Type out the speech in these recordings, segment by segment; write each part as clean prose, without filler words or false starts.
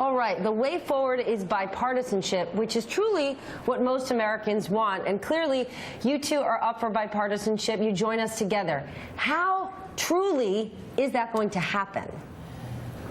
All right, the way forward is bipartisanship, which is truly what most Americans want. And clearly, you two are up for bipartisanship. You join us together. How truly is that going to happen?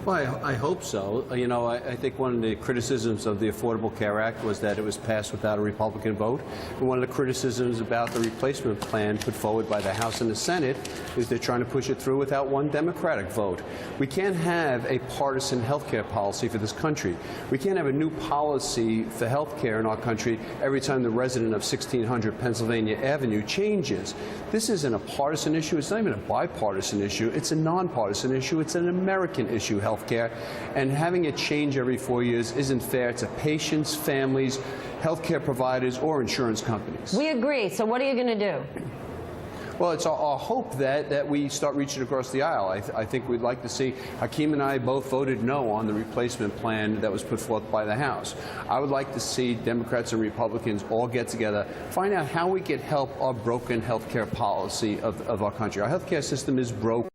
Well, I hope so. You know, I think one of the criticisms of the Affordable Care Act was that it was passed without a Republican vote. And one of the criticisms about the replacement plan put forward by the House and the Senate is they're trying to push it through without one Democratic vote. We can't have a partisan health care policy for this country. We can't have a new policy for health care in our country every time the resident of 1600 Pennsylvania Avenue changes. This isn't a partisan issue. It's not even a bipartisan issue. It's a nonpartisan issue. It's an American issue, health care, and having it change every 4 years isn't fair to patients, families, health care providers, or insurance companies. We agree. So what are you going to do? Well, it's our hope that we start reaching across the aisle. I think we'd like to see, Hakeem and I both voted no on the replacement plan that was put forth by the House. I would like to see Democrats and Republicans all get together, find out how we can help our broken health care policy of our country. Our health care system is broken.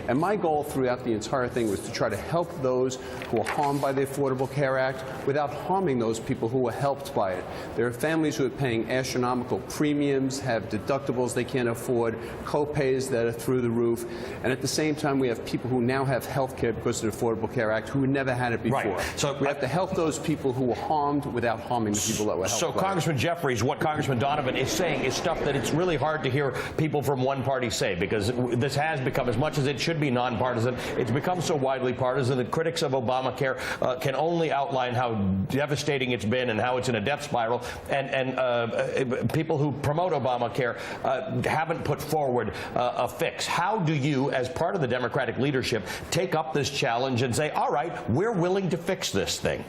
And my goal throughout the entire thing was to try to help those who are harmed by the Affordable Care Act without harming those people who were helped by it. There are families who are paying astronomical premiums, have deductibles they can't afford, co-pays that are through the roof, and at the same time we have people who now have health care because of the Affordable Care Act who never had it before. Right. So we have to help those people who were harmed without harming the people that were helped. So Congressman Jeffries, what Congressman Donovan is saying is stuff that it's really hard to hear people from one party say, because this has become, as much as it should be nonpartisan, it's become so widely partisan that critics of Obamacare can only outline how devastating it's been and how it's in a death spiral, and people who promote Obamacare haven't put forward a fix. How do you, as part of the Democratic leadership, take up this challenge and say, all right, we're willing to fix this thing?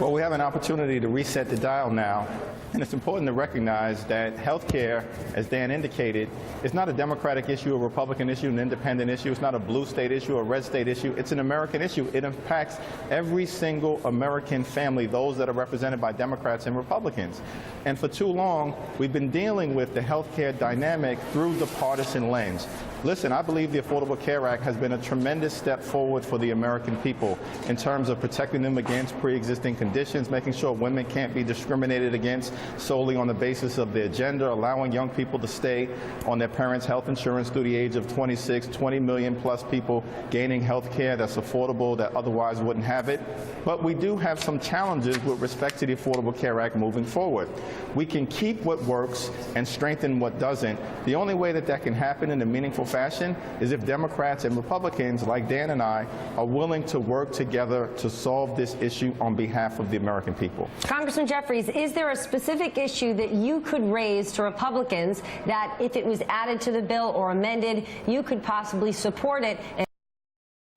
Well, we have an opportunity to reset the dial now. And it's important to recognize that health care, as Dan indicated, is not a Democratic issue, a Republican issue, an independent issue. It's not a blue state issue, a red state issue. It's an American issue. It impacts every single American family, those that are represented by Democrats and Republicans. And for too long, we've been dealing with the health care dynamic through the partisan lens. Listen, I believe the Affordable Care Act has been a tremendous step forward for the American people in terms of protecting them against pre-existing conditions, making sure women can't be discriminated against solely on the basis of their gender, allowing young people to stay on their parents' health insurance through the age of 26, 20 million plus people gaining health care that's affordable that otherwise wouldn't have it. But we do have some challenges with respect to the Affordable Care Act moving forward. We can keep what works and strengthen what doesn't. The only way that that can happen in a meaningful fashion is if Democrats and Republicans, like Dan and I, are willing to work together to solve this issue on behalf of the American people. Congressman Jeffries, is there a specific issue that you could raise to Republicans that if it was added to the bill or amended, you could possibly support it and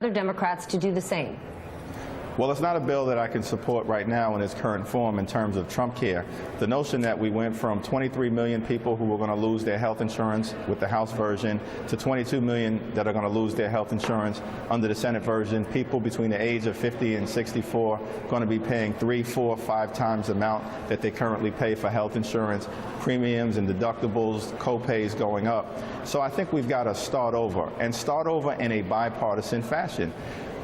other Democrats to do the same? Well, it's not a bill that I can support right now in its current form in terms of Trump care. The notion that we went from 23 million people who were going to lose their health insurance with the House version to 22 million that are going to lose their health insurance under the Senate version, people between the age of 50 and 64 going to be paying 3, 4, 5 times the amount that they currently pay for health insurance, premiums and deductibles, co-pays going up. So I think we've got to start over, and start over in a bipartisan fashion.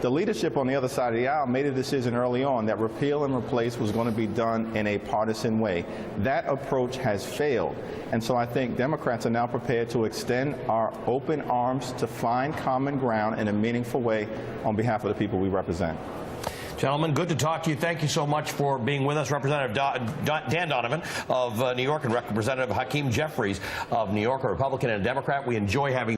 The leadership on the other side of the aisle made a decision early on that repeal and replace was going to be done in a partisan way. That approach has failed. And so I think Democrats are now prepared to extend our open arms to find common ground in a meaningful way on behalf of the people we represent. Gentlemen, good to talk to you. Thank you so much for being with us. Representative Dan Donovan of New York and Representative Hakeem Jeffries of New York, a Republican and a Democrat. We enjoy having